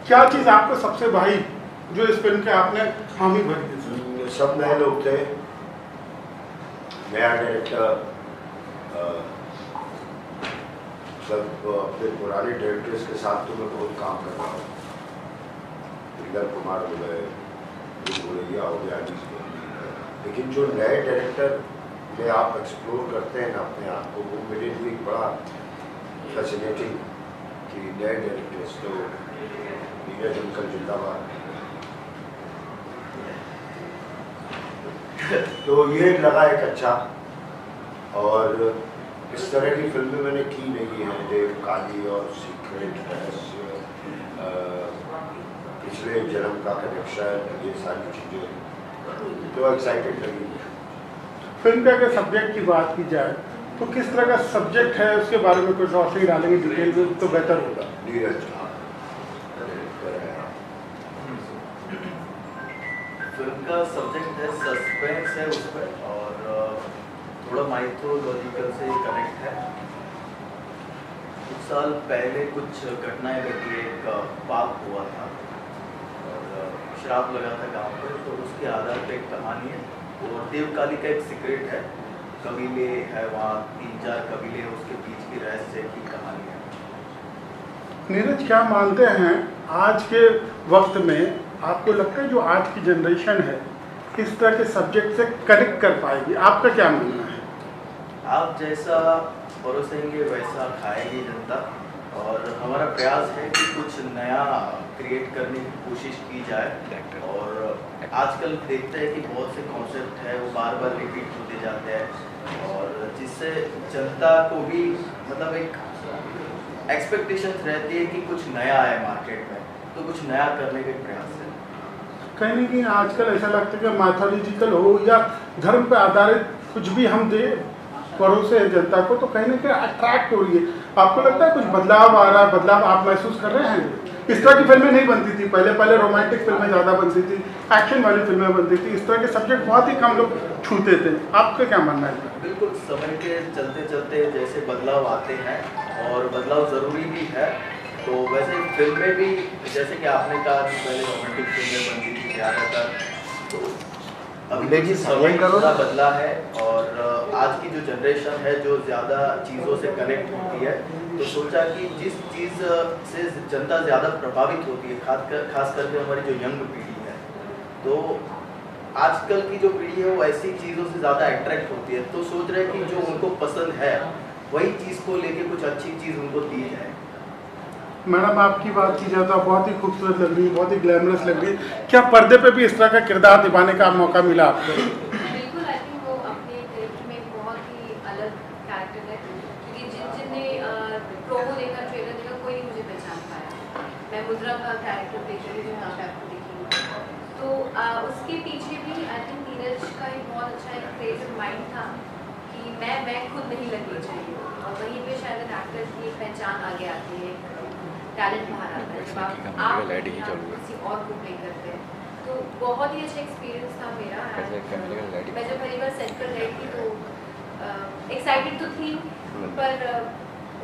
क्या चीज़ आपको सबसे भाई जो इस फिल्म के आपने हामी भरी थी? सब नए लोग थे, नया डायरेक्टर, सब अपने पुराने डायरेक्टर्स के साथ तो मैं बहुत काम कर रहा हूँ। इंदर कुमार हो गए, भूलैया हो गया, लेकिन जो नए डायरेक्टर में आप एक्सप्लोर करते हैं ना अपने आप को, वो मेरे लिए एक बड़ा फैसिनेटिंग कि नए डायरेक्टर्स तो नीरज अंकल जिंदाबाद। तो ये लगा एक अच्छा, और इस तरह की फिल्में मैंने की नहीं है, देव काली और सीक्रेट रहस्य, पिछले जन्म का कनेक्शन, ये सारी चीज़ें तो एक्साइटेड लगी। फिल्म का अगर सब्जेक्ट की बात की जाए तो किस तरह का सब्जेक्ट है, उसके बारे में कुछ रोशनी डालेंगे डिटेल में तो बेहतर होगा। नीरज फिल्म का सब्जेक्ट है सस्पेंस है उस पर, और थोड़ा माइथोलॉजिकल से कनेक्ट है। कुछ साल पहले कुछ घटनाएं घटी, एक पाप हुआ था और श्राप लगा था गांव पर, तो उसके आधार पे एक कहानी है। और देवकाली का एक सीक्रेट है, कबीले है वहाँ, 3-4 कबीले हैं, उसके बीच की रहस्य की कहानी है। नीरज, क्या मानते हैं आज के वक्त में आपको लगता है जो आज की जनरेशन है किस तरह के सब्जेक्ट से कनेक्ट कर पाएगी? आपका क्या मानना है? आप जैसा परोसेंगे वैसा खाएगी जनता, और हमारा प्रयास है कि कुछ नया क्रिएट करने की कोशिश की जाए। और आजकल देखते हैं कि बहुत से कॉन्सेप्ट है वो बार बार रिपीट होते जाते हैं, और जिससे जनता को भी मतलब एक एक्सपेक्टेशंस रहती है कि कुछ नया है मार्केट में, तो कुछ नया करने का प्रयास है। कहीं ना कहीं आजकल ऐसा लगता है कि माइथोलॉजिकल हो या धर्म पर आधारित कुछ भी हम दे परोसे जनता को, तो कहीं ना कहीं अट्रैक्ट हो रही है। आपको लगता है कुछ बदलाव आ रहा है, बदलाव आप महसूस कर रहे हैं? इस तरह की फिल्में नहीं बनती थी पहले रोमांटिक फिल्में ज़्यादा बनती थी, एक्शन वाली फिल्में बनती थी, इस तरह के सब्जेक्ट बहुत ही कम लोग छूते थे। आपका क्या मानना है? बिल्कुल, समय के चलते चलते जैसे बदलाव आते हैं, और बदलाव ज़रूरी भी है, तो वैसे फिल्में भी जैसे कि आपने कहा कि पहले रोमांटिक फिल्में बनती थी ज़्यादातर, तो अभी समय थोड़ा बदला है। और आज की जो जनरेशन है जो ज़्यादा चीज़ों से कनेक्ट होती है, तो सोचा कि जिस चीज़ से जनता ज़्यादा प्रभावित होती है, खास करके हमारी जो यंग पीढ़ी है, तो आजकल की जो पीढ़ी है वो ऐसी चीज़ों से ज़्यादा अट्रैक्ट होती है, तो सोच रहे हैं कि जो उनको पसंद है वही चीज़ को लेके कुछ अच्छी चीज़ उनको दी जाए। मैडम, आपकी बात की जाए तो आप बहुत ही खूबसूरत लग रही है, बहुत ही ग्लैमरस लग रही है। क्या पर्दे पे भी इस तरह का किरदार निभाने का मौका मिला आपको? बिल्कुल, आई थिंक वो अपने कैरेक्टर में बहुत ही अलग कैरेक्टर है, क्योंकि जिनने प्रोमो देखा, ट्रेलर देखा, कोई नहीं मुझे पहचान पाया। मैं मुद्रा का कैरेक्टर देख रही हूँ, जो यहाँ पे आपको देखी, तो उसके पीछे भी आई थिंक नीरज का एक बहुत अच्छा एक क्रिएटिव माइंड था कि मैं खुद नहीं लगनी चाहिए, और वहीं पे शायद एक एक्टर की पहचान आगे आती है, टैलेंट बाहर आता है जब आप किसी और को प्ले करते हैं। तो बहुत ही अच्छा एक्सपीरियंस था मेरा। मैं जब पहली बार सेट पर गई थी तो एक्साइटेड तो थी, पर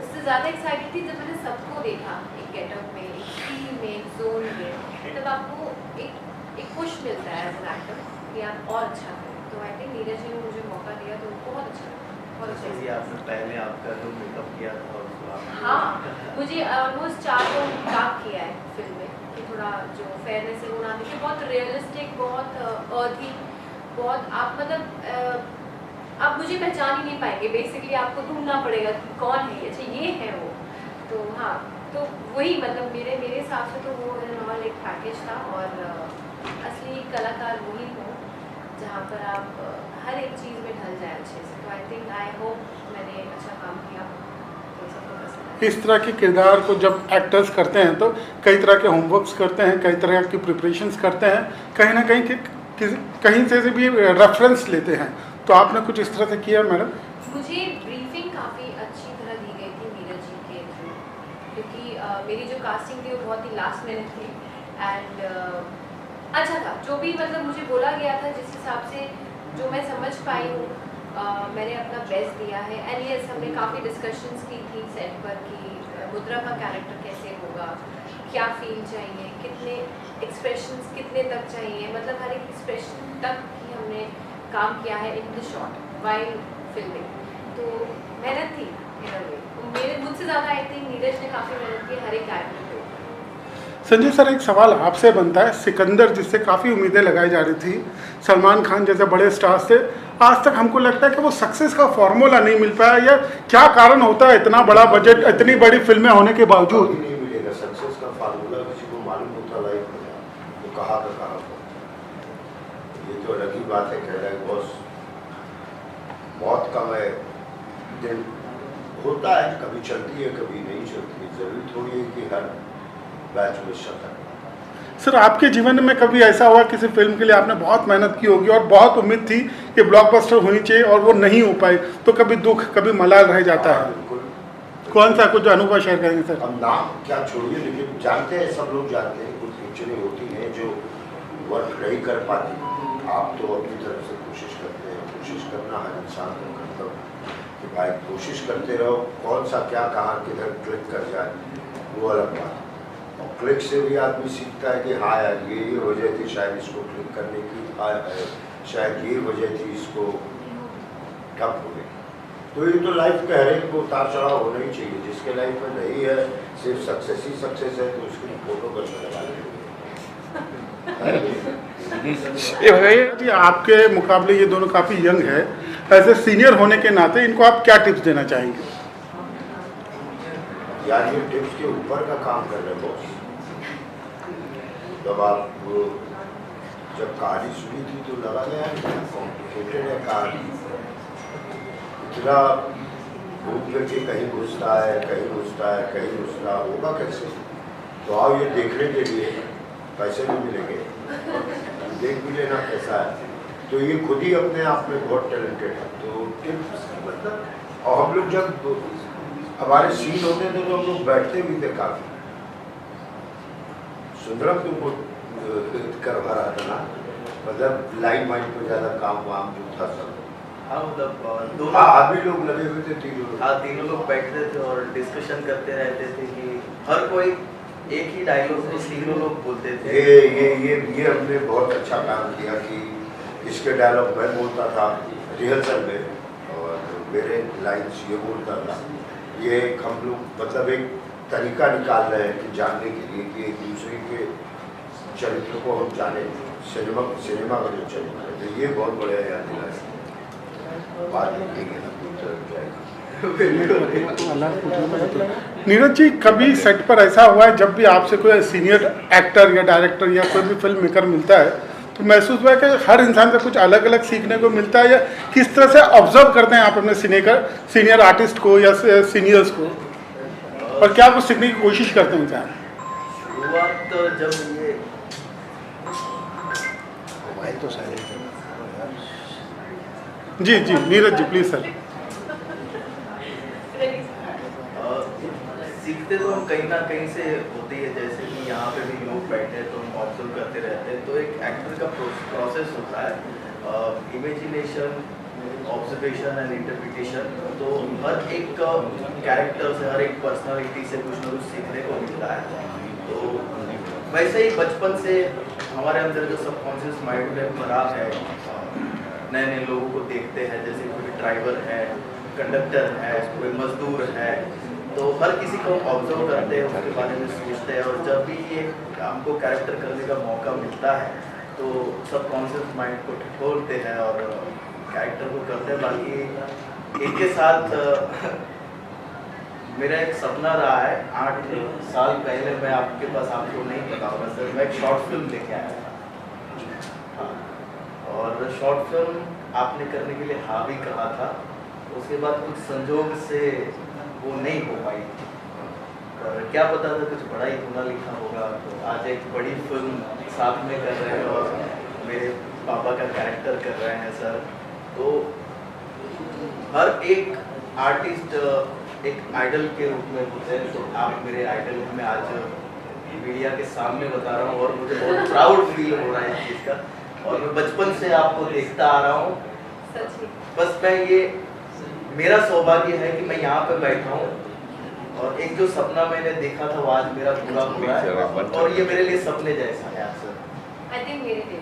उससे ज़्यादा एक्साइटेड थी जब मैंने सबको देखा एक गेटअप में, एक टीम में, एक जोन में, तब आपको एक पुश मिलता है एज एन एक्टर कि आप और अच्छा करें। तो आई थिंक नीरज जी ने मुझे मौका दिया, तो बहुत अच्छा लगा, बहुत अच्छा। आपने पहले आपका जो मेकअप किया था उसको हाँ, मुझे ऑलमोस्ट 4 को डार्क किया है फिल्म में, कि थोड़ा जो फेयरनेस है वो ना दिखे, बहुत रियलिस्टिक, बहुत अर्थी, बहुत आप मतलब आप मुझे पहचान ही नहीं पाएंगे। बेसिकली आपको ढूंढना पड़ेगा कि कौन है, अच्छा ये है वो। तो हाँ, तो वही मतलब मेरे हिसाब से तो वो ओवरऑल एक पैकेज था, और असली कलाकार वही हो जहाँ पर आप हर एक चीज़ में ढल जाए अच्छे से। तो आई होप मैंने अच्छा काम किया, तो सबको पसंद आया। इस तरह के किरदार को जब एक्टर्स करते हैं तो कई तरह के होमवर्क्स करते हैं, कई तरह की प्रिपरेशंस करते हैं, कहीं ना कहीं से भी रेफरेंस लेते हैं। तो आपने कुछ इस तरह से किया मैडम? मुझे ब्रीफिंग काफ़ी अच्छी तरह दी गई थी नीरज जी के थ्रू, क्योंकि मेरी जो कास्टिंग थी वो बहुत ही लास्ट मिनट थी, एंड अच्छा था जो भी मतलब मुझे बोला गया था, जिस हिसाब से जो मैं समझ पाई हूँ मैंने अपना बेस्ट दिया है। एंड यस, हमने काफ़ी डिस्कशंस की थी सेट पर कि मुद्रा का कैरेक्टर कैसे होगा, क्या फील चाहिए, कितने एक्सप्रेशंस कितने तक चाहिए, मतलब हर एक एक्सप्रेशन तक ही हमने काम किया है in the shot while filming. तो मेहनत थी इन अ वे, मुझसे ज़्यादा आई थिंक नीरज ने काफ़ी मेहनत की हर एक कैरेक्टर पे। संजय सर, एक सवाल आपसे बनता है, सिकंदर जिससे काफ़ी उम्मीदें लगाई जा रही थी, सलमान खान जैसे बड़े स्टार से, आज तक हमको लगता है कि वो सक्सेस का फॉर्मूला नहीं मिल पाया, या क्या कारण होता है इतना बड़ा बजट, इतनी बड़ी फिल्में होने के बावजूद? नहीं मिलेगा सक्सेस का फार्मूला, किसी को मालूम होता लाइफ में तो कहाँ का कहाँ पर। ये तो अलग ही बात है, कह रहा है बॉस बहुत कम है, दिन होता है, कभी चलती है कभी नहीं चलती है, जरूरी थोड़ी है कि हर बैच में शतक। सर, आपके जीवन में कभी ऐसा हुआ किसी फिल्म के लिए आपने बहुत मेहनत की होगी और बहुत उम्मीद थी कि ब्लॉकबस्टर होनी चाहिए और वो नहीं हो पाई, तो कभी दुख, कभी मलाल रह जाता है? बिल्कुल। कौन सा कुछ अनुभव शेयर करेंगे सर? अब नाम क्या छोड़िए, लेकिन जानते हैं, सब लोग जानते हैं, कुछ पिक्चरें होती हैं जो वर्क नहीं कर पाती। आप तो अपनी तरफ से कोशिश करते हैं, कोशिश करना हर इंसान का कर्तव्य कि भाई कोशिश करते रहो, कौन सा क्या कहाँ किधर क्लिक कर जाए वो अलग बात है। और क्लिक से भी आदमी सीखता है कि हाँ यार ये वजह थी शायद इसको क्लिक करने की, शायद ये वजह थी इसको ठप हो गई। तो ये तो लाइफ के हर एक को उतार चढ़ाव होना ही चाहिए। जिसके लाइफ में नहीं है, सिर्फ सक्सेस ही सक्सेस है, तो उसकी फोटो कर लगा ये जी, आपके मुकाबले ये दोनों काफ़ी यंग है, ऐसे सीनियर होने के नाते इनको आप क्या टिप्स देना चाहेंगे? यार ये टिप्स के ऊपर का काम कर रहे बॉस। जब आप जब कहानी सुनी थी तो लगा यार कॉम्प्लिकेटेड है कहानी, इतना घूम फिर के कहीं घुसता है कहीं घुसता है कहीं घुसता होगा कैसे। तो आओ ये देखने के लिए, पैसे भी मिलेंगे, देख भी लेना कैसा है। तो ये खुद ही अपने आप में बहुत टैलेंटेड है। तो टिप्स मतलब, और हम लोग जब हमारे सीन होते थे तो हम लोग बैठते भी थे काफी। सुंदरम तुमको करवा रहा था ना, मतलब लाइन वाइन पर ज्यादा काम वाम जो था सब। हाँ मतलब दोनों अभी लोग लगे हुए थे तीनों लोग बैठते थे और डिस्कशन करते रहते थे कि हर कोई एक ही डायलॉग को तीनों लोग बोलते थे। ये हमने बहुत अच्छा काम किया कि इसके डायलॉग मैं बोलता था रिहर्सल में और मेरे लाइन्स ये बोलता था। ये हम लोग मतलब एक तरीका निकाल रहे हैं कि जानने के लिए कि एक दूसरे के चरित्र को हम जाने, सिनेमा का जो चरित्र है। तो ये बहुत बढ़िया याद दिलाया। बात देखेंगे ना नीरज जी, कभी सेट पर ऐसा हुआ है जब भी आपसे कोई सीनियर एक्टर या डायरेक्टर या कोई भी फिल्म मेकर मिलता है तो महसूस हुआ है कि हर इंसान से कुछ अलग अलग सीखने को मिलता है, या किस तरह से ऑब्जर्व करते हैं आप अपने सीनियर आर्टिस्ट को या सीनियर्स को, और क्या कुछ सीखने की कोशिश करते हैं इंसान? शुरुआत तो जब ये तो सही जी जी नीरज जी प्लीज सर। सीखते तो हम कहीं ना कहीं से होती है, जैसे कि यहाँ पे भी लोग बैठे हैं तो हम ऑब्जर्व करते रहते हैं। तो एक एक्टर का प्रोसेस होता है, इमेजिनेशन, ऑब्जर्वेशन एंड इंटरप्रिटेशन। तो हर एक कैरेक्टर से, हर एक पर्सनालिटी से कुछ ना कुछ सीखने को मिलता है। तो वैसे ही बचपन से हमारे अंदर जो सबकॉन्शियस माइंड में भरा है, नए नए लोगों को देखते हैं, जैसे कोई ड्राइवर है, कंडक्टर है, कोई मजदूर है, तो हर किसी को ऑब्जर्व करते हैं, उसके बारे में सोचते हैं। और जब भी ये हमको कैरेक्टर करने का मौका मिलता है तो सबकॉन्शियस माइंड को ठिठोलते हैं और कैरेक्टर को करते हैं। बाकी इनके साथ मेरा एक सपना रहा है 8 साल पहले, मैं आपके पास, आपको नहीं पता होगा सर, मैं एक शॉर्ट फिल्म लेके आया था। हाँ, और शॉर्ट फिल्म आपने करने के लिए हाँ भी कहा था, उसके बाद कुछ संजोग से वो नहीं हो पाई, और क्या पता था कुछ बड़ा ही होना लिखा होगा। तो आज एक बड़ी फिल्म साथ में कर रहे हैं और मेरे पापा का कैरेक्टर कर रहे हैं सर। तो हर एक आर्टिस्ट एक आइडल के रूप में होते हैं, तो आप मेरे आइडल हैं। मैं आज मीडिया के सामने बता रहा हूँ और मुझे बहुत प्राउड फील हो रहा है इस चीज़ का, और मैं बचपन से आपको देखता आ रहा हूँ। बस मैं ये, मेरा सौभाग्य है कि मैं यहाँ पे बैठा हूँ, और एक जो सपना मैंने देखा था वो आज मेरा पूरा हो रहा है, और ये मेरे लिए सपने जैसा है सर। आई थिंक मेरे लिए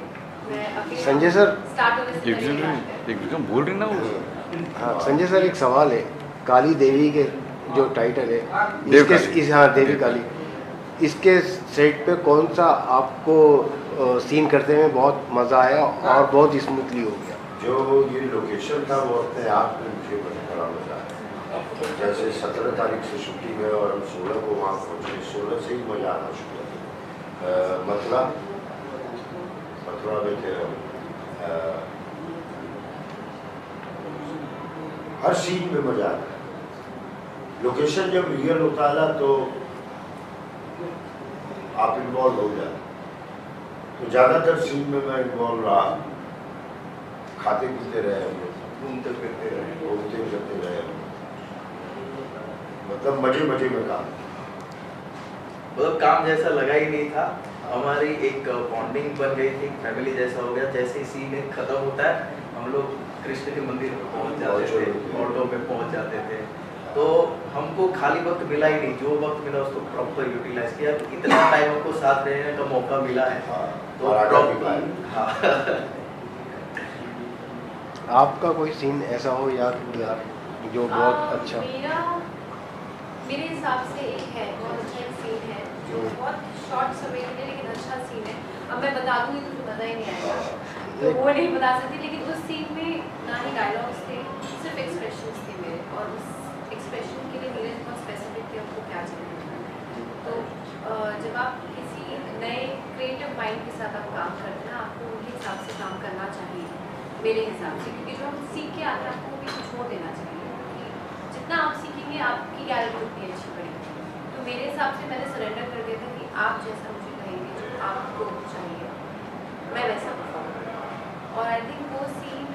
संजय सर, एकदम बोल रही ना वो। हाँ संजय सर, एक सवाल है। काली देवी के जो टाइटल है, हाँ देवी काली, इसके सेट पे कौन सा आपको सीन करते में बहुत मज़ा आया और बहुत स्मूथली हो गया? जो ये लोकेशन था वो अपने आप में मुझे बड़ा मज़ा आया। जैसे 17 तारीख से शूटिंग है और हम 16 को वहाँ पहुँचे, 16 से ही मज़ा आना शुरू हुआ। मथुरा में थे हम। हर सीन में मज़ा आता है। लोकेशन जब रियल होता है तो आप इन्वॉल्व हो जाते, तो ज़्यादातर सीन में मैं इन्वॉल्व रहा। खाते पीते रहे हम लोग, घूमते फिरते रहे, घूमते फिरते रहे हम लोग, मतलब मजे में काम। मतलब काम जैसा लगा ही नहीं था, हमारी एक बॉन्डिंग बन गई थी, फैमिली जैसा हो गया। जैसे ही सीन खत्म होता है हम लोग कृष्ण के मंदिर में पहुंच जाते थे, ऑटो में पहुंच जाते थे। तो हमको खाली वक्त मिला ही नहीं, जो वक्त मिला उसको प्रॉपर यूटिलाइज किया। तो इतना टाइम हमको साथ रहने का मौका मिला है, तो हाँ। आपका कोई सीन ऐसा हो याद जो बहुत अच्छा? मेरे हिसाब से एक है, बहुत अच्छा एक सीन है जो बहुत शॉर्ट समय में है लेकिन अच्छा सीन है। अब मैं बता दूंगी तो मज़ा ही नहीं आएगा, तो वो नहीं बता सकती। लेकिन उस सीन में ना ही डायलॉग्स थे, सिर्फ एक्सप्रेशंस थे मेरे, और उस एक्सप्रेशन के लिए नीरज बहुत स्पेसिफिक थे, आपको क्या चाहिए। तो जब आप किसी नए क्रिएटिव माइंड के साथ आप काम करते हैं, आपको उनके हिसाब से काम करना चाहिए मेरे हिसाब से, क्योंकि जो हम सीख के आते हैं आपको वो भी कुछ छोड़ देना चाहिए। जितना आप सीखेंगे आपकी गैलरी उतनी अच्छी पड़ेगी। तो मेरे हिसाब से मैंने सरेंडर कर दिया था कि आप जैसा मुझे कहेंगे, जो आपको चाहिए मैं वैसा बताऊँ। और आई थिंक वो सीन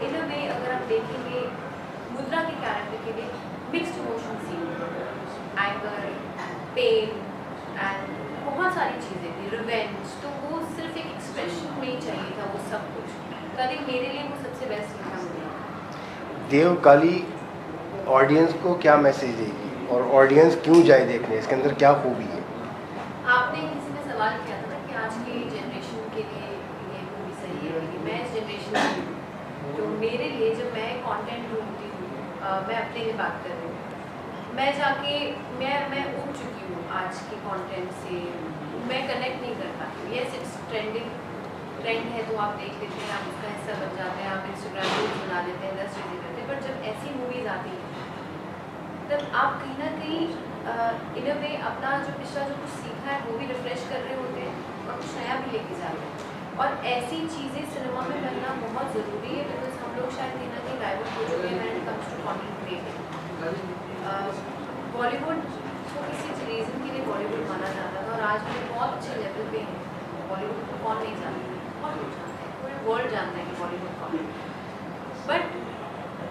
इन अ वे अगर आप देखेंगे मुद्रा के कैरेक्टर के लिए mixed emotion scene, anger, pain and बहुत सारी चीज़ें थी, रिवेंज। तो वो सिर्फ एक एक्सप्रेशन में ही चाहिए था वो सब कुछ। तो आई थिंक मेरे लिए वो सबसे बेस्ट सीन था मुद्रा। देव काली ऑडियंस को क्या मैसेज देगी और ऑडियंस क्यों जाए देखने? इसके अंदर क्या खूबी है? आपने किसी ने सवाल किया था ना कि आज की जनरेशन के लिए ये मूवी सही है, क्योंकि मैं इस जनरेशन की हूँ। तो मेरे लिए जब मैं कंटेंट ढूंढती हूँ, मैं अपने लिए बात कर रही हूँ, मैं जाके मैं उठ चुकी हूँ आज के कंटेंट से, मैं कनेक्ट नहीं कर पाती हूँ। येस इट्स ट्रेंड है तो आप देख लेते हैं, आप उसका हिस्सा बन जाते हैं, आप इंस्टाग्राम रील्स बना लेते हैं, 10 चीज़ें करते हैं। पर जब ऐसी मूवीज़ आती हैं तब आप कहीं ना कहीं इन अ वे अपना जो पिछला जो कुछ सीखा है वो भी रिफ्रेश कर रहे होते हैं और कुछ नया भी लेके जा रहे हैं। और ऐसी चीज़ें सिनेमा में बनना बहुत ज़रूरी है, बिकॉज हम लोग शायद कहीं ना कहीं डाइवर्ट हो चुके हैं when it comes to content creating. Bollywood को किसी रीज़न के लिए बॉलीवुड माना जाता था, और आज भी बहुत अच्छे लेवल पे हैं। बॉलीवुड को कौन नहीं जानता, बहुत लोग जानते हैं, पूरे वर्ल्ड जानता है कि बॉलीवुड कौन है। बट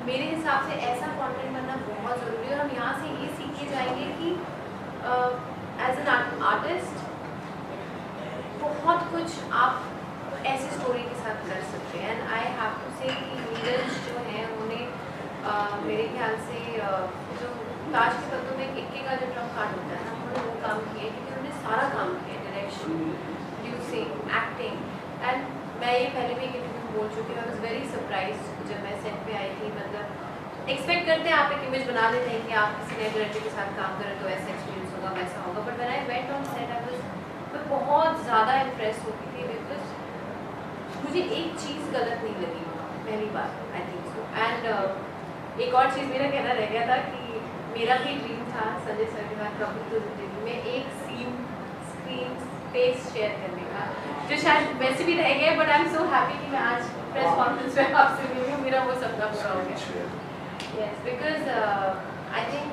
मेरे हिसाब से ऐसा कंटेंट बनना बहुत ज़रूरी है, और हम यहाँ से ये सीख के जाएंगे कि एज एन आर्टिस्ट बहुत कुछ आप ऐसी स्टोरी के साथ कर सकते हैं। एंड आई हैव टू से कि नीरज जो है उन्हें मेरे ख्याल से जो ताज के पत्तों में इक्के का जो ट्रम्प कार्ड होता है ना, उन्होंने वो काम किया, क्योंकि उन्होंने सारा काम किया, डायरेक्शन, प्रोड्यूसिंग, एक्टिंग। एंड मैं ये पहले भी एक इंटरव्यू बोल चुकी हूँ, आई वाज वेरी सरप्राइज्ड जब मैं सेट पे आई थी। मतलब एक्सपेक्ट करते हैं, आप एक इमेज बना लेते हैं कि आप किसी नए डायरेक्टर के साथ काम करें तो ऐसा एक्सपीरियंस होगा, वैसा होगा। But when I went on set मैं बहुत ज़्यादा इम्प्रेस होती थी, बिकॉज मुझे एक चीज़ गलत नहीं लगी पहली बार, आई थिंक सो। एंड एक और चीज़ मेरा कहना रह गया था कि मेरा भी ड्रीम था संजय सर के साथ प्रभुत्व जिंदगी में एक सीन स्क्रीन स्पेस शेयर करने का, जो शायद वैसे भी रह गए, but I am so happy कि मैं आज प्रेस कॉन्फ्रेंस में आपसे मिली हूँ, मेरा वो सपना पूरा हो गया। Yes, because I think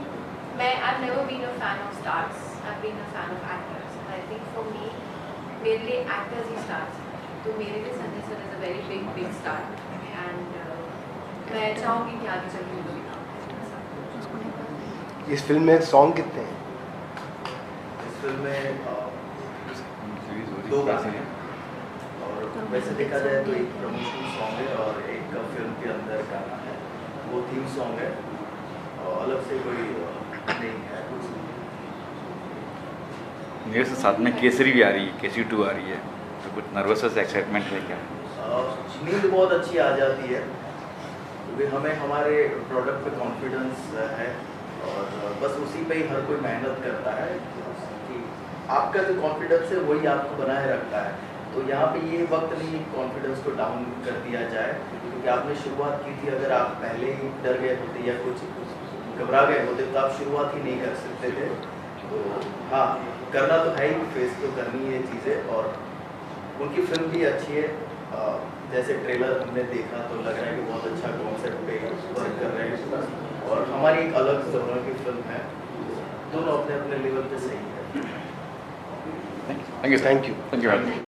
I have never been a fan of stars, I have been a fan of actors. I think for me, मेरे लिए एक्टर्स ही स्टार्स, तो मेरे लिए Sanjay sir is a very big star, and मैं चाहूँगी कि आगे चल के उनको भी काम इस फिल्म में सॉन्ग कितने हैं? इस फिल्म में 2 गाने हैं, और वैसे देखा जाए तो एक प्रमोशनल सॉन्ग है और एक फिल्म के अंदर गाना है, वो थीम सॉन्ग है, और अलग से कोई नहीं है कुछ। मेरे से साथ में केसरी भी आ रही है, केसरी 2 आ रही है, तो कुछ नर्वसनेस एक्साइटमेंट है क्या? नींद बहुत अच्छी आ जाती है, क्योंकि हमें हमारे प्रोडक्ट पे कॉन्फिडेंस है, और बस उसी पे ही हर कोई मेहनत करता है कि आपका जो कॉन्फिडेंस है वही आपको बनाए रखता है। तो यहाँ पे ये वक्त नहीं है कॉन्फिडेंस को डाउन कर दिया जाए, क्योंकि आपने शुरुआत की थी, अगर आप पहले ही डर गए होते या कुछ घबरा गए होते तो आप शुरुआत ही नहीं कर सकते थे। तो हाँ, करना तो है ही, फेस तो करनी है चीज़ें, और उनकी फिल्म भी अच्छी है। जैसे ट्रेलर हमने देखा तो लग रहा है कि बहुत अच्छा कॉन्सेप्ट पे वर्क कर रहे हैं, और हमारी एक अलग जॉनर की फिल्म है, दोनों अपने अपने लेवल पे सही है। Thank you.